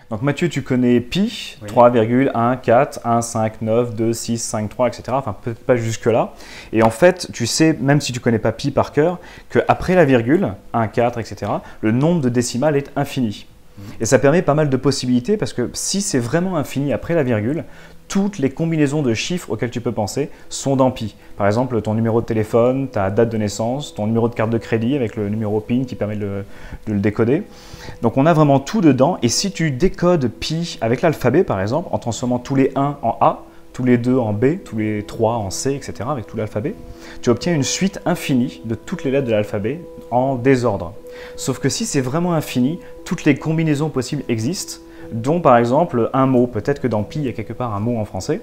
Donc Mathieu, tu connais pi, Oui. 3,141592653, etc. Enfin, peut-être pas jusque-là. Et en fait, tu sais, même si tu connais pas pi par cœur, qu'après la virgule, 1, 4, etc., le nombre de décimales est infini. Et ça permet pas mal de possibilités parce que si c'est vraiment infini après la virgule, toutes les combinaisons de chiffres auxquelles tu peux penser sont dans pi. Par exemple, ton numéro de téléphone, ta date de naissance, ton numéro de carte de crédit avec le numéro PIN qui permet de le décoder. Donc on a vraiment tout dedans. Et si tu décodes pi avec l'alphabet, par exemple, en transformant tous les 1 en A, tous les 2 en B, tous les 3 en C, etc., avec tout l'alphabet, tu obtiens une suite infinie de toutes les lettres de l'alphabet en désordre. Sauf que si c'est vraiment infini, toutes les combinaisons possibles existent, dont par exemple un mot. Peut-être que dans pi, il y a quelque part un mot en français,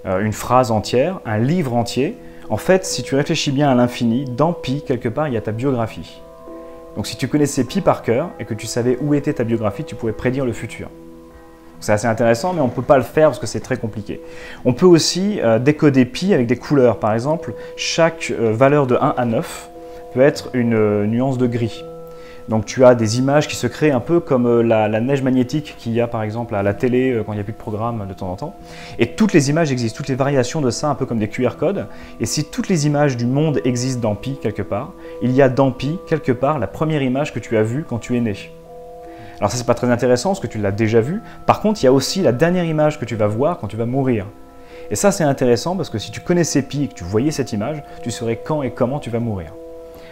une phrase entière, un livre entier. En fait, si tu réfléchis bien à l'infini, dans pi, quelque part, il y a ta biographie. Donc si tu connaissais pi par cœur et que tu savais où était ta biographie, tu pouvais prédire le futur. C'est assez intéressant, mais on ne peut pas le faire parce que c'est très compliqué. On peut aussi décoder pi avec des couleurs. Par exemple, chaque valeur de 1 à 9 peut être une nuance de gris. Donc tu as des images qui se créent un peu comme la neige magnétique qu'il y a par exemple à la télé quand il n'y a plus de programme de temps en temps. Et toutes les images existent, toutes les variations de ça, un peu comme des QR codes. Et si toutes les images du monde existent dans pi quelque part, il y a dans pi quelque part la première image que tu as vue quand tu es né. Alors ça c'est pas très intéressant parce que tu l'as déjà vu. Par contre il y a aussi la dernière image que tu vas voir quand tu vas mourir. Et ça c'est intéressant parce que si tu connaissais pi et que tu voyais cette image, tu saurais quand et comment tu vas mourir.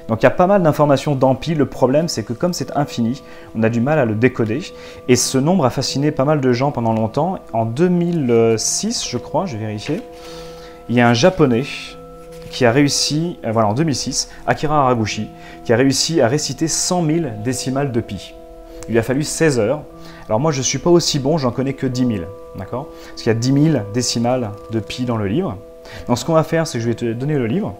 Donc il y a pas mal d'informations dans pi. Le problème, c'est que comme c'est infini, on a du mal à le décoder. Et ce nombre a fasciné pas mal de gens pendant longtemps. En 2006, je crois, je vais vérifier, il y a un Japonais qui a réussi, voilà, en 2006, Akira Haraguchi, qui a réussi à réciter 100 000 décimales de pi. Il lui a fallu 16 heures. Alors moi, je ne suis pas aussi bon, j'en connais que 10 000, d'accord? Parce qu'il y a 10 000 décimales de pi dans le livre. Donc ce qu'on va faire, c'est que je vais te donner le livre.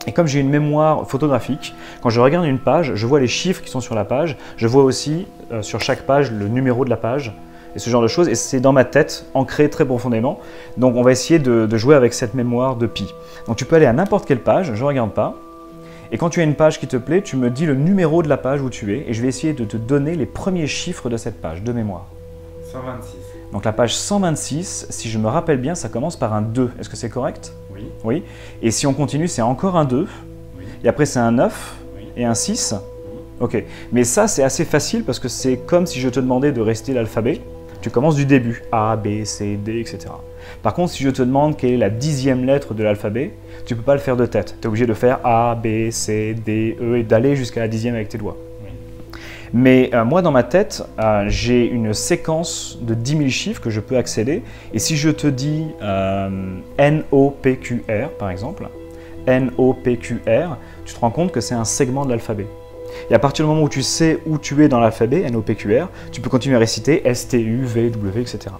Et comme j'ai une mémoire photographique, quand je regarde une page, je vois les chiffres qui sont sur la page, je vois aussi sur chaque page le numéro de la page, et ce genre de choses, et c'est dans ma tête, ancré très profondément. Donc on va essayer de jouer avec cette mémoire de pi. Donc tu peux aller à n'importe quelle page, je ne regarde pas, et quand tu as une page qui te plaît, tu me dis le numéro de la page où tu es, et je vais essayer de te donner les premiers chiffres de cette page, de mémoire. 126. Donc la page 126, si je me rappelle bien, ça commence par un 2, est-ce que c'est correct ? Oui. Oui. Et si on continue, c'est encore un 2. Oui. Et après, c'est un 9 Oui. et un 6. Oui. Ok. Mais ça, c'est assez facile parce que c'est comme si je te demandais de rester l'alphabet. Tu commences du début. A, B, C, D, etc. Par contre, si je te demande quelle est la 10e lettre de l'alphabet, tu ne peux pas le faire de tête. Tu es obligé de faire A, B, C, D, E et d'aller jusqu'à la 10e avec tes doigts. Mais moi, dans ma tête, j'ai une séquence de 10 000 chiffres que je peux accéder. Et si je te dis N-O-P-Q-R, par exemple, N-O-P-Q-R, tu te rends compte que c'est un segment de l'alphabet. Et à partir du moment où tu sais où tu es dans l'alphabet, N-O-P-Q-R, tu peux continuer à réciter S-T-U-V-W, etc.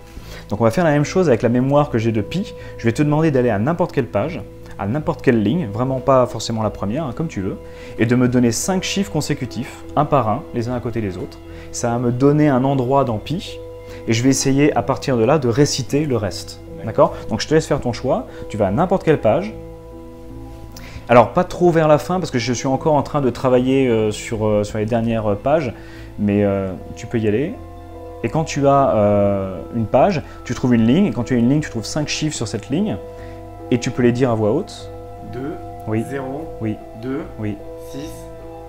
Donc on va faire la même chose avec la mémoire que j'ai de pi. Je vais te demander d'aller à n'importe quelle page, à n'importe quelle ligne, vraiment pas forcément la première, hein, comme tu veux, et de me donner 5 chiffres consécutifs, un par un, les uns à côté des autres. Ça va me donner un endroit dans pi, et je vais essayer à partir de là de réciter le reste. D'accord ? Donc je te laisse faire ton choix, tu vas à n'importe quelle page. Alors pas trop vers la fin, parce que je suis encore en train de travailler sur les dernières pages, mais tu peux y aller. Et quand tu as une page, tu trouves une ligne, et quand tu as une ligne, tu trouves 5 chiffres sur cette ligne, et tu peux les dire à voix haute. 2, Oui. 0, Oui. 2, Oui. 6,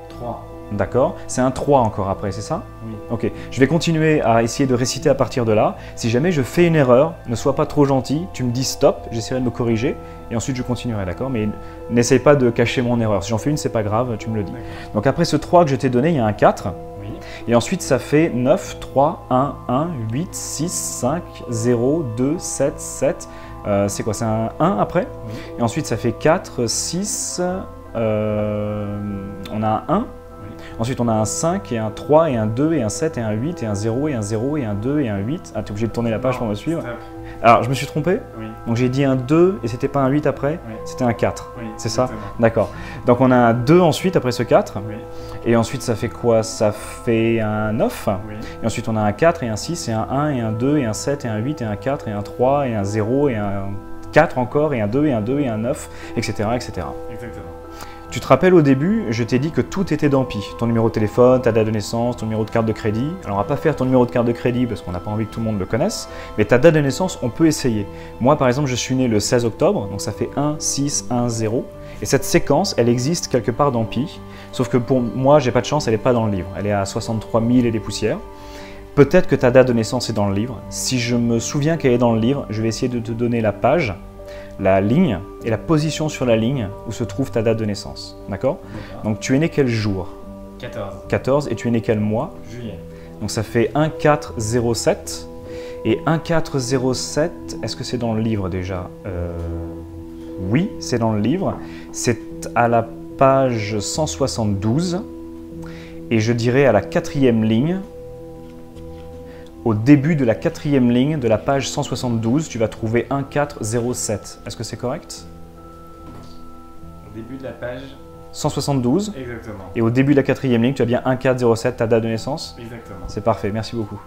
3. D'accord. C'est un 3 encore après, c'est ça? Oui. Ok. Je vais continuer à essayer de réciter à partir de là. Si jamais je fais une erreur, ne sois pas trop gentil, tu me dis stop, j'essaierai de me corriger, et ensuite je continuerai, d'accord? Mais n'essaye pas de cacher mon erreur. Si j'en fais une, c'est pas grave, tu me le dis. Donc après ce 3 que je t'ai donné, il y a un 4. Oui. Et ensuite, ça fait 9, 3, 1, 1, 8, 6, 5, 0, 2, 7, 7. C'est quoi? C'est un 1 après? Oui. Et ensuite, ça fait 4, 6, on a un 1. Oui. Ensuite, on a un 5 et un 3 et un 2 et un 7 et un 8 et un 0 et un 0 et un 2 et un 8. Ah, tu es obligé de tourner la page pour me suivre. Stop. Alors, je me suis trompé. Oui. Donc, j'ai dit un 2 et c'était pas un 8 après, Oui. c'était un 4. Oui. C'est ça? Exactement. D'accord. Donc, on a un 2 ensuite après ce 4. Oui. Et ensuite, ça fait quoi? Ça fait un 9. Oui. Et ensuite, on a un 4 et un 6 et un 1 et un 2 et un 7 et un 8 et un 4 et un 3 et un 0 et un 4 encore et un 2 et un 2 et un 9, etc. etc. Exactement. Tu te rappelles au début, je t'ai dit que tout était dans Pi. Ton numéro de téléphone, ta date de naissance, ton numéro de carte de crédit. Alors on va pas faire ton numéro de carte de crédit parce qu'on n'a pas envie que tout le monde le connaisse, mais ta date de naissance, on peut essayer. Moi par exemple, je suis né le 16 octobre, donc ça fait 1, 6, 1, 0. Et cette séquence, elle existe quelque part dans Pi, sauf que pour moi, j'ai pas de chance, elle n'est pas dans le livre. Elle est à 63 000 et des poussières. Peut-être que ta date de naissance est dans le livre. Si je me souviens qu'elle est dans le livre, je vais essayer de te donner la page, la ligne et la position sur la ligne où se trouve ta date de naissance. D'accord? Donc tu es né quel jour? 14. 14. Et tu es né quel mois? Juillet. Donc ça fait 1407. Et 1407, est-ce que c'est dans le livre déjà? Oui, c'est dans le livre. C'est à la page 172. Et je dirais à la 4e ligne. Au début de la 4e ligne de la page 172, tu vas trouver 1407. Est-ce que c'est correct? Au début de la page. 172. Exactement. Et au début de la 4e ligne, tu as bien 1407, ta date de naissance? Exactement. C'est parfait, merci beaucoup.